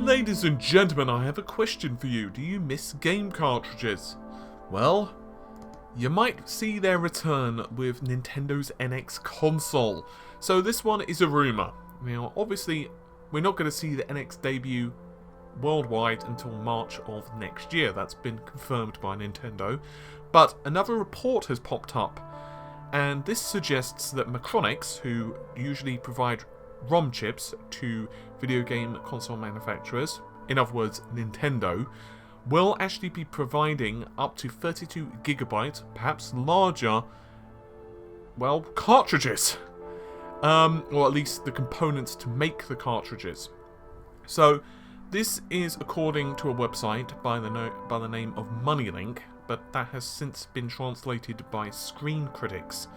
Ladies and gentlemen, I have a question for you. Do you miss game cartridges? Well, you might see their return with Nintendo's NX console. So this one is a rumour. Now, obviously, we're not going to see the NX debut worldwide until March of next year. That's been confirmed by Nintendo. But another report has popped up, and this suggests that Macronix, who usually provide ROM chips to video game console manufacturers, in other words Nintendo, will actually be providing up to 32GB, perhaps larger, well, cartridges. Or at least the components to make the cartridges. So this is according to a website by the name of Moneylink, but that has since been translated by Screen Critics.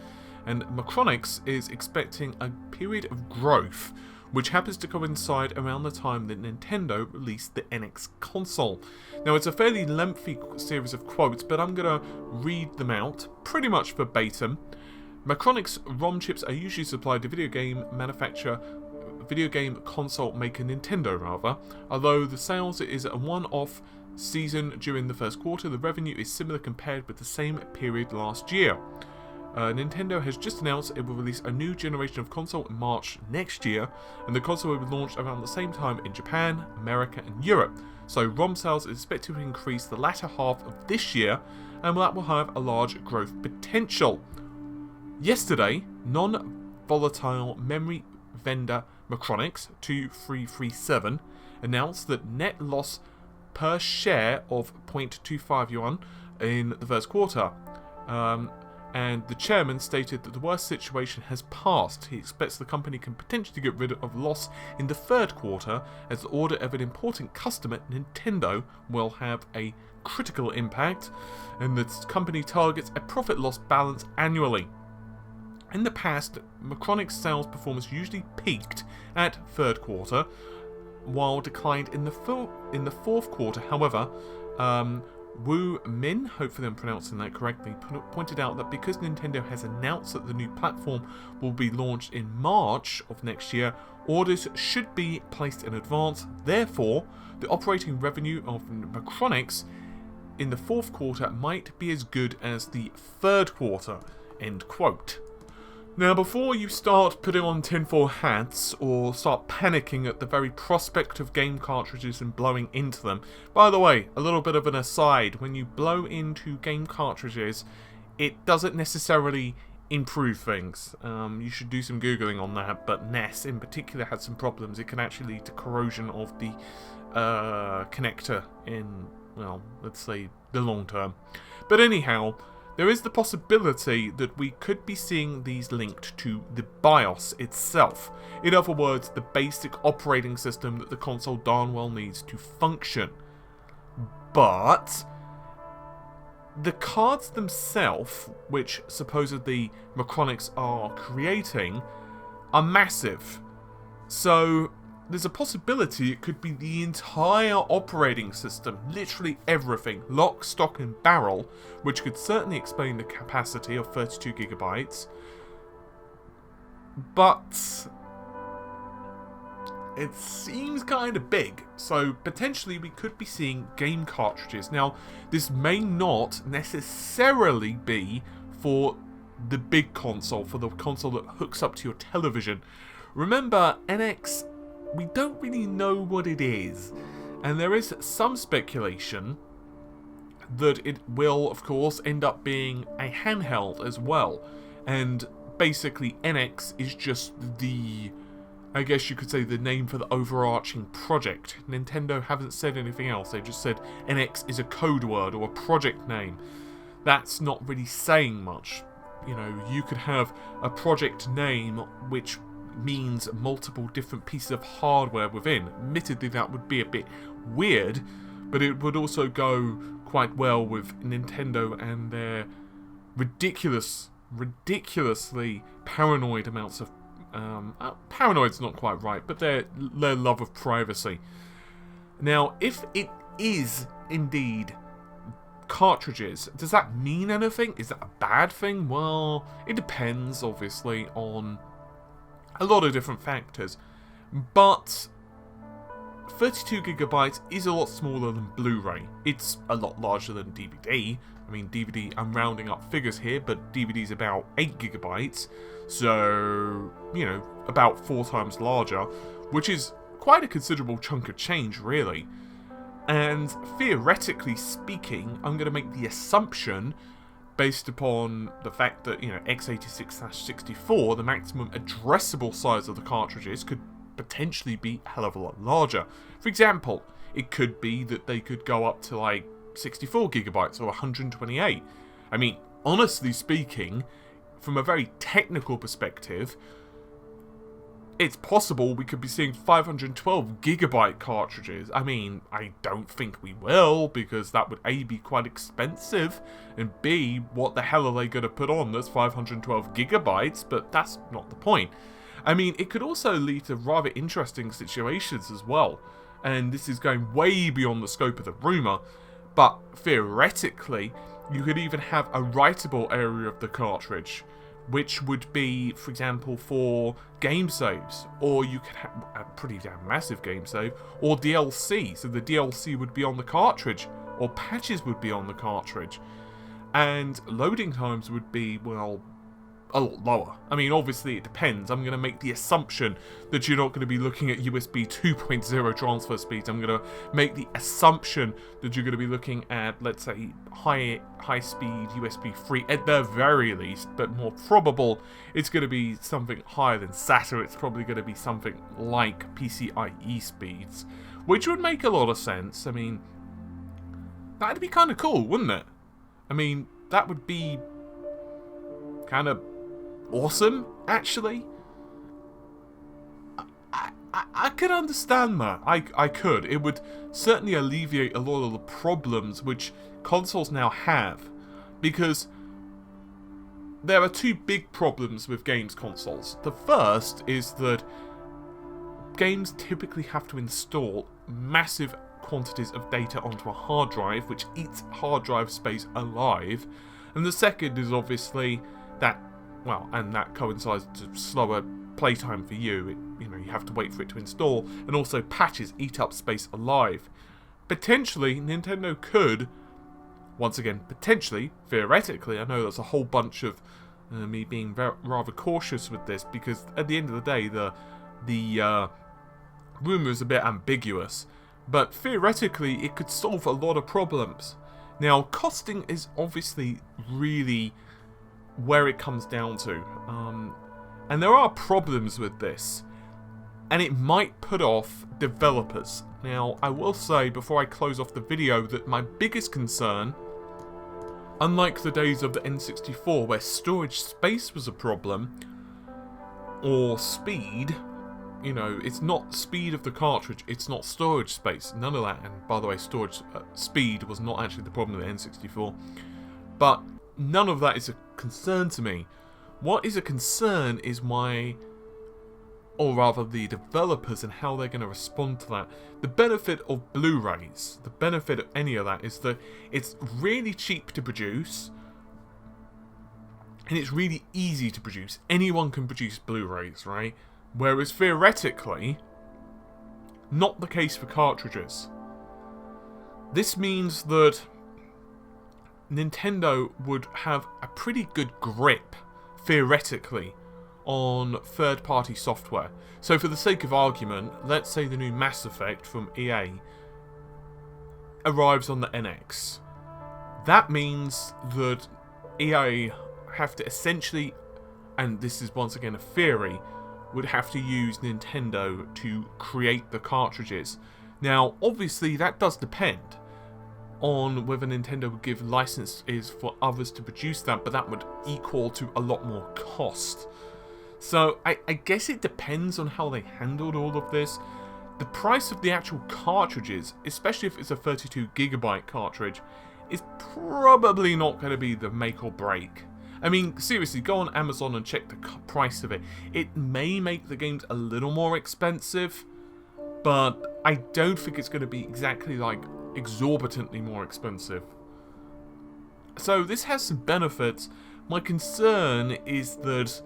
And Macronix is expecting a period of growth, which happens to coincide around the time that Nintendo released the NX console. Now, it's a fairly lengthy series of quotes, but I'm going to read them out pretty much verbatim. Macronix ROM chips are usually supplied to video game console maker Nintendo rather. Although the sales is a one-off season during the first quarter, the revenue is similar compared with the same period last year. Nintendo has just announced it will release a new generation of console in March next year, and the console will be launched around the same time in Japan, America and Europe. So ROM sales is expected to increase the latter half of this year, and that will have a large growth potential. Yesterday, non-volatile memory vendor Macronix 2337 announced that net loss per share of 0.25 yuan in the first quarter. And the chairman stated that the worst situation has passed. He expects the company can potentially get rid of loss in the third quarter, as the order of an important customer, Nintendo, will have a critical impact, and the company targets a profit-loss balance annually. In the past, Macronix sales performance usually peaked at third quarter, while declined in the fourth quarter. However, Wu Min, hopefully I'm pronouncing that correctly, pointed out that because Nintendo has announced that the new platform will be launched in March of next year, orders should be placed in advance. Therefore, the operating revenue of Macronix in the fourth quarter might be as good as the third quarter. End quote. Now, before you start putting on tinfoil hats or start panicking at the very prospect of game cartridges and blowing into them, by the way, a little bit of an aside, when you blow into game cartridges, it doesn't necessarily improve things. You should do some Googling on that, but NES in particular had some problems. It can actually lead to corrosion of the connector in, well, let's say, the long term. But anyhow, there is the possibility that we could be seeing these linked to the BIOS itself. In other words, the basic operating system that the console darn well needs to function. But the cards themselves, which supposedly Macronix are creating, are massive. So there's a possibility it could be the entire operating system, literally everything, lock, stock and barrel, which could certainly explain the capacity of 32GB. But it seems kind of big, so potentially we could be seeing game cartridges. Now, this may not necessarily be for the big console, for the console that hooks up to your television. Remember, NX, we don't really know what it is, and there is some speculation that it will, of course, end up being a handheld as well, and basically NX is just the, I guess you could say, the name for the overarching project. Nintendo haven't said anything else, they just said NX is a code word or a project name. That's not really saying much. You know, you could have a project name which means multiple different pieces of hardware within. Admittedly, that would be a bit weird, but it would also go quite well with Nintendo and their ridiculously paranoid amounts of paranoid's not quite right, but their love of privacy. Now, if it is indeed cartridges, does that mean anything? Is that a bad thing? Well, it depends, obviously, on a lot of different factors. But 32 gigabytes is a lot smaller than Blu-ray. It's a lot larger than DVD. I mean, DVD, I'm rounding up figures here, but DVD's about 8 gigabytes. So, you know, about 4 times larger, which is quite a considerable chunk of change, really. And theoretically speaking, I'm going to make the assumption, based upon the fact that, you know, x86/64, the maximum addressable size of the cartridges, could potentially be a hell of a lot larger. For example, it could be that they could go up to like 64 gigabytes or 128. I mean, honestly speaking, from a very technical perspective, it's possible we could be seeing 512 gigabyte cartridges. I mean, I don't think we will, because that would A, be quite expensive, and B, what the hell are they going to put on that's 512 gigabytes, but that's not the point. I mean, it could also lead to rather interesting situations as well, and this is going way beyond the scope of the rumour, but theoretically, you could even have a writable area of the cartridge, which would be, for example, for game saves, or you could have a pretty damn massive game save, or DLC, so the DLC would be on the cartridge, or patches would be on the cartridge, and loading times would be, well, a lot lower. I mean, obviously it depends. I'm going to make the assumption that you're not going to be looking at USB 2.0 transfer speeds. I'm going to make the assumption that you're going to be looking at, let's say, high speed USB 3 at the very least, but more probable it's going to be something higher than SATA. It's probably going to be something like PCIe speeds, which would make a lot of sense. I mean, that'd be kind of cool, wouldn't it? I mean, that would be kind of awesome, actually. I could understand that. I could. It would certainly alleviate a lot of the problems which consoles now have, because there are 2 big problems with games consoles. The first is that games typically have to install massive quantities of data onto a hard drive, which eats hard drive space alive. And the second is obviously that, well, and that coincides to slower playtime for you. You know, you have to wait for it to install, and also patches eat up space alive. Potentially, Nintendo could, once again, potentially, theoretically, I know that's a whole bunch of me being rather cautious with this, because at the end of the day, the rumour is a bit ambiguous, but theoretically, it could solve a lot of problems. Now, costing is obviously really where it comes down to, and there are problems with this, and it might put off developers. Now, I will say before I close off the video that my biggest concern, unlike the days of the N64 where storage space was a problem, or speed, you know, it's not speed of the cartridge, it's not storage space, none of that. And by the way, storage speed was not actually the problem with the N64, but none of that is a concern to me. What is a concern is the developers and how they're going to respond to that. The benefit of Blu-rays, the benefit of any of that, is that it's really cheap to produce, and it's really easy to produce. Anyone can produce Blu-rays, right? Whereas theoretically, not the case for cartridges. This means that Nintendo would have a pretty good grip, theoretically, on third-party software. So for the sake of argument, let's say the new Mass Effect from EA arrives on the NX. That means that EA have to essentially, and this is once again a theory, would have to use Nintendo to create the cartridges. Now, obviously, that does depend on whether Nintendo would give licenses for others to produce that, but that would equal to a lot more cost. So, I guess it depends on how they handled all of this. The price of the actual cartridges, especially if it's a 32GB cartridge, is probably not going to be the make or break. I mean, seriously, go on Amazon and check the price of it. It may make the games a little more expensive, but I don't think it's going to be exactly like exorbitantly more expensive. So this has some benefits. My concern is that,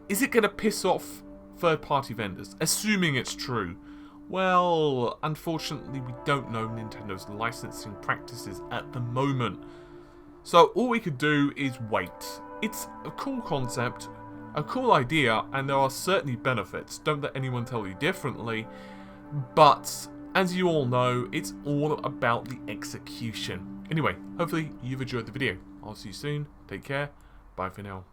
is it going to piss off third-party vendors, assuming it's true. Well, unfortunately, we don't know Nintendo's licensing practices at the moment. So all we could do is wait. It's a cool concept, a cool idea, and there are certainly benefits. Don't let anyone tell you differently. But, as you all know, it's all about the execution. Anyway, hopefully you've enjoyed the video. I'll see you soon. Take care. Bye for now.